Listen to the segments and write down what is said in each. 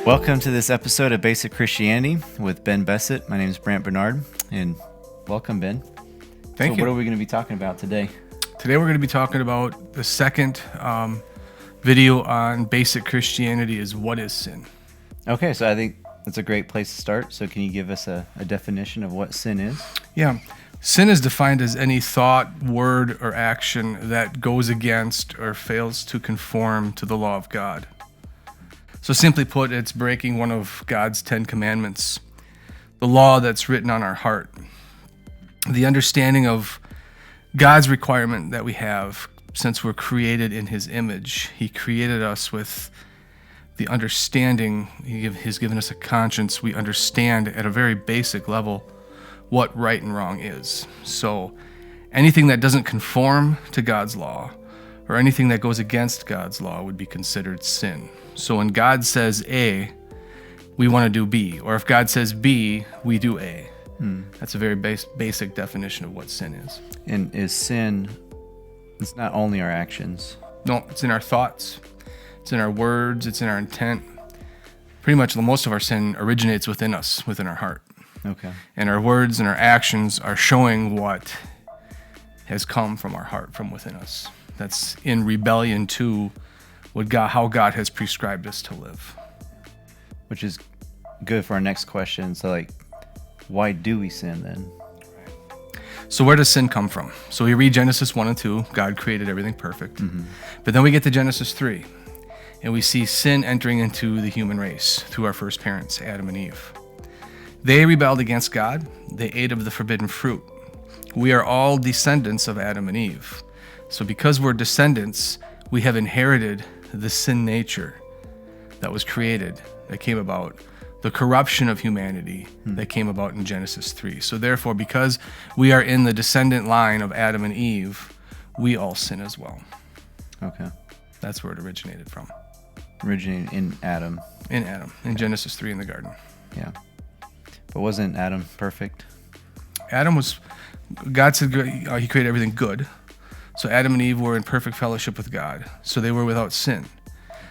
Welcome to this episode of Basic Christianity with Ben Bessett. My name is Brandt Barnard, and welcome, Ben. Thank you. What are we going to be talking about today? Today we're going to be talking about the second video on Basic Christianity is what is sin? Okay, so I think that's a great place to start. So can you give us a definition of what sin is? Yeah. Sin is defined as any thought, word, or action that goes against or fails to conform to the law of God. So simply put, it's breaking one of God's 10 commandments, the law that's written on our heart. The understanding of God's requirement that we have since we're created in His image. He created us with the understanding, He's given us a conscience. We understand at a very basic level what right and wrong is. So anything that doesn't conform to God's law or anything that goes against God's law would be considered sin. So when God says A, we want to do B. Or if God says B, we do A. That's a very basic definition of what sin is. And is sin, it's not only our actions. No, it's in our thoughts. It's in our words. It's in our intent. Pretty much most of our sin originates within us, within our heart. Okay. And our words and our actions are showing what has come from our heart, from within us. That's in rebellion to how God has prescribed us to live. Which is good for our next question. So, why do we sin then? So where does sin come from? So we read Genesis 1 and 2. God created everything perfect. But then we get to Genesis 3. And we see sin entering into the human race through our first parents, Adam and Eve. They rebelled against God. They ate of the forbidden fruit. We are all descendants of Adam and Eve. So because we're descendants, we have inherited the sin nature that was created, that came about, the corruption of humanity that came about in Genesis 3. So therefore, because we are in the descendant line of Adam and Eve, we all sin as well. Okay. That's where it originated from. Originated in Adam. In Genesis 3 in the garden. Yeah. But wasn't Adam perfect? God said He created everything good. So Adam and Eve were in perfect fellowship with God. So they were without sin.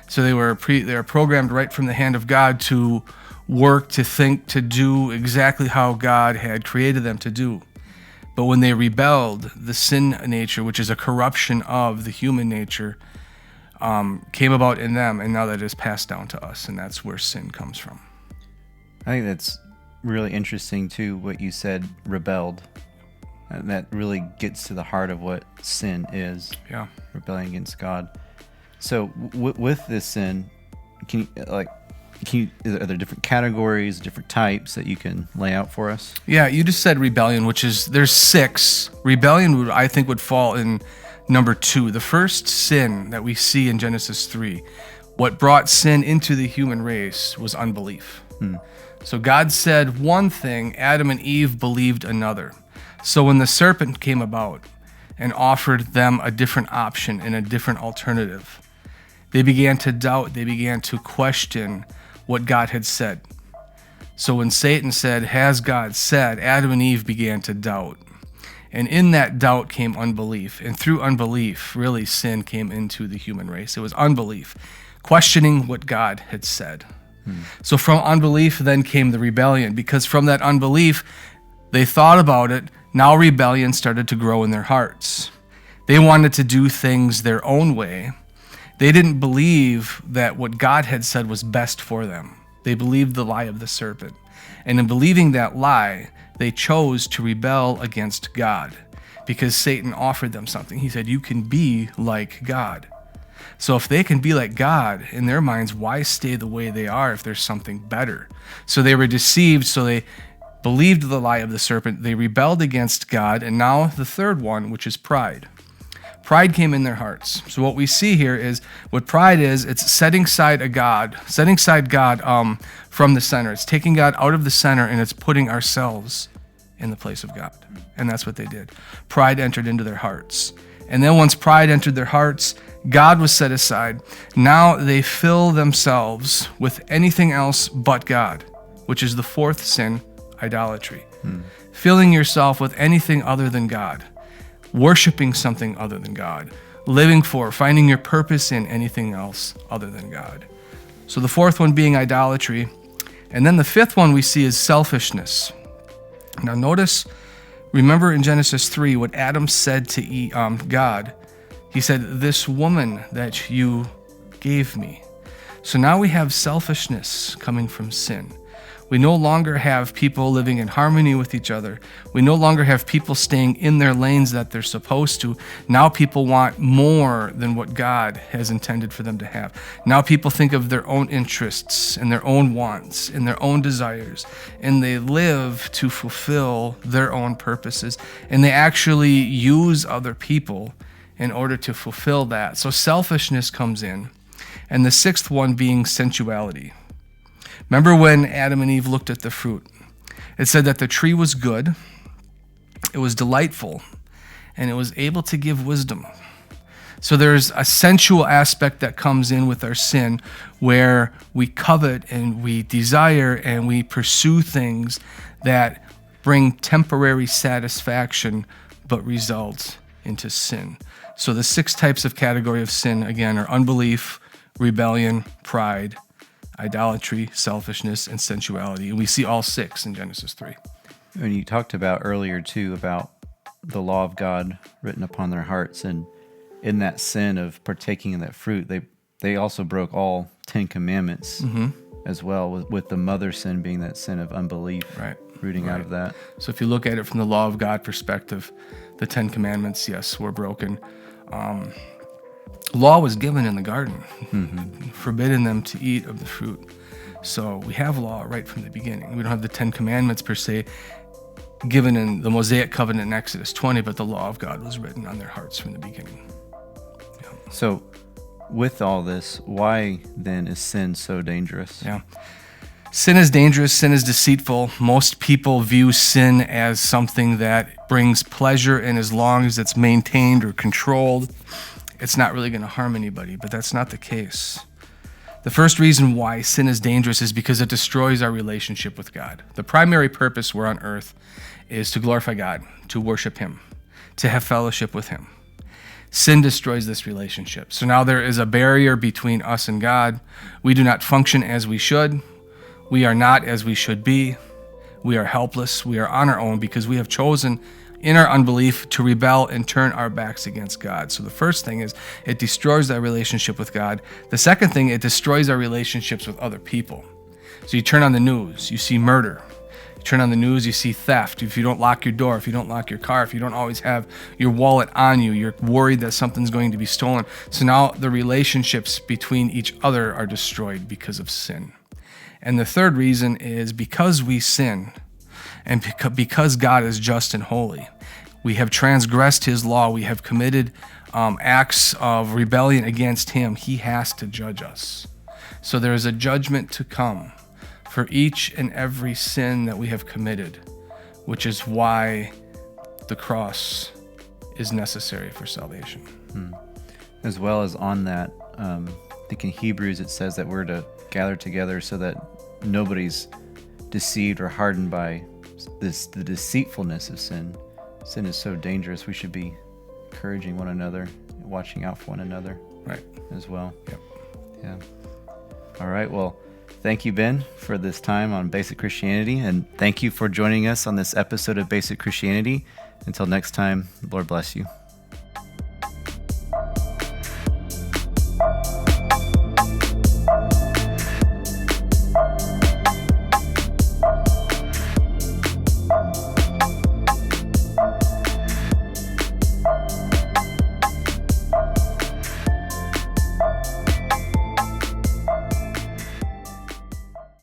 So they were programmed right from the hand of God to work, to think, to do exactly how God had created them to do. But when they rebelled, the sin nature, which is a corruption of the human nature, came about in them, and now that is passed down to us, and that's where sin comes from. I think that's really interesting too, what you said, rebelled. And that really gets to the heart of what sin is. Yeah. Rebelling against God. So with this sin, are there different categories, different types that you can lay out for us? Yeah, you just said rebellion, there's 6. Rebellion I think would fall in number 2. The first sin that we see in Genesis 3, what brought sin into the human race was unbelief. So God said one thing, Adam and Eve believed another. So when the serpent came about and offered them a different option and a different alternative, they began to doubt, they began to question what God had said. So when Satan said, "Has God said?" Adam and Eve began to doubt. And in that doubt came unbelief. And through unbelief, really sin came into the human race. It was unbelief, questioning what God had said. So from unbelief then came the rebellion, because from that unbelief, they thought about it. Now rebellion started to grow in their hearts. They wanted to do things their own way. They didn't believe that what God had said was best for them. They believed the lie of the serpent. And in believing that lie, they chose to rebel against God because Satan offered them something. He said, "You can be like God." So if they can be like God, in their minds, why stay the way they are if there's something better? So they were deceived, so they believed the lie of the serpent. They rebelled against God. And now the third one, which is pride. Pride came in their hearts. So what we see here is what pride is, it's setting aside God from the center. It's taking God out of the center, and it's putting ourselves in the place of God. And that's what they did. Pride entered into their hearts. And then once pride entered their hearts, God was set aside. Now they fill themselves with anything else but God, which is the fourth sin, idolatry. Filling yourself with anything other than God. Worshiping something other than God. Living for, finding your purpose in anything else other than God. So the fourth one being idolatry. And then the fifth one we see is selfishness. Now notice, remember in Genesis 3 what Adam said to God. He said, "This woman that you gave me." So now we have selfishness coming from sin. We no longer have people living in harmony with each other. We no longer have people staying in their lanes that they're supposed to. Now people want more than what God has intended for them to have. Now people think of their own interests and their own wants and their own desires, and they live to fulfill their own purposes, and they actually use other people in order to fulfill that. So selfishness comes in. And the sixth one being sensuality. Remember when Adam and Eve looked at the fruit? It said that the tree was good, it was delightful, and it was able to give wisdom. So there's a sensual aspect that comes in with our sin where we covet and we desire and we pursue things that bring temporary satisfaction but result into sin. So the 6 types of category of sin, again, are unbelief, rebellion, pride, idolatry, selfishness, and sensuality. And we see all 6 in Genesis 3. And you talked about earlier, too, about the law of God written upon their hearts. And in that sin of partaking in that fruit, they also broke all 10 commandments as well, with the mother sin being that sin of unbelief, rooting out of that. So if you look at it from the law of God perspective, the 10 commandments, yes, were broken. Law was given in the garden, forbidding them to eat of the fruit. So we have law right from the beginning. We don't have the 10 commandments per se given in the Mosaic covenant in Exodus 20, but the law of God was written on their hearts from the beginning. Yeah. So with all this, why then is sin so dangerous? Yeah. Sin is dangerous. Sin is deceitful. Most people view sin as something that brings pleasure, and as long as it's maintained or controlled, it's not really going to harm anybody, but that's not the case. The first reason why sin is dangerous is because it destroys our relationship with God. The primary purpose we're on earth is to glorify God, to worship Him, to have fellowship with Him. Sin destroys this relationship. So now there is a barrier between us and God. We do not function as we should. We are not as we should be. We are helpless. We are on our own because we have chosen in our unbelief to rebel and turn our backs against God. So the first thing is it destroys that relationship with God. The second thing, it destroys our relationships with other people. So you turn on the news, you see murder. You turn on the news, you see theft. If you don't lock your door, if you don't lock your car, if you don't always have your wallet on you, you're worried that something's going to be stolen. So now the relationships between each other are destroyed because of sin. And the third reason is because we sin, and because God is just and holy, we have transgressed His law, we have committed acts of rebellion against Him, He has to judge us. So there is a judgment to come for each and every sin that we have committed, which is why the cross is necessary for salvation. As well as on that, I think in Hebrews it says that we're to gather together so that nobody's deceived or hardened by the deceitfulness of sin. Sin is so dangerous. We should be encouraging one another, watching out for one another, as well. Yep. Yeah. All right. Well, thank you, Ben, for this time on Basic Christianity, and thank you for joining us on this episode of Basic Christianity. Until next time, Lord bless you.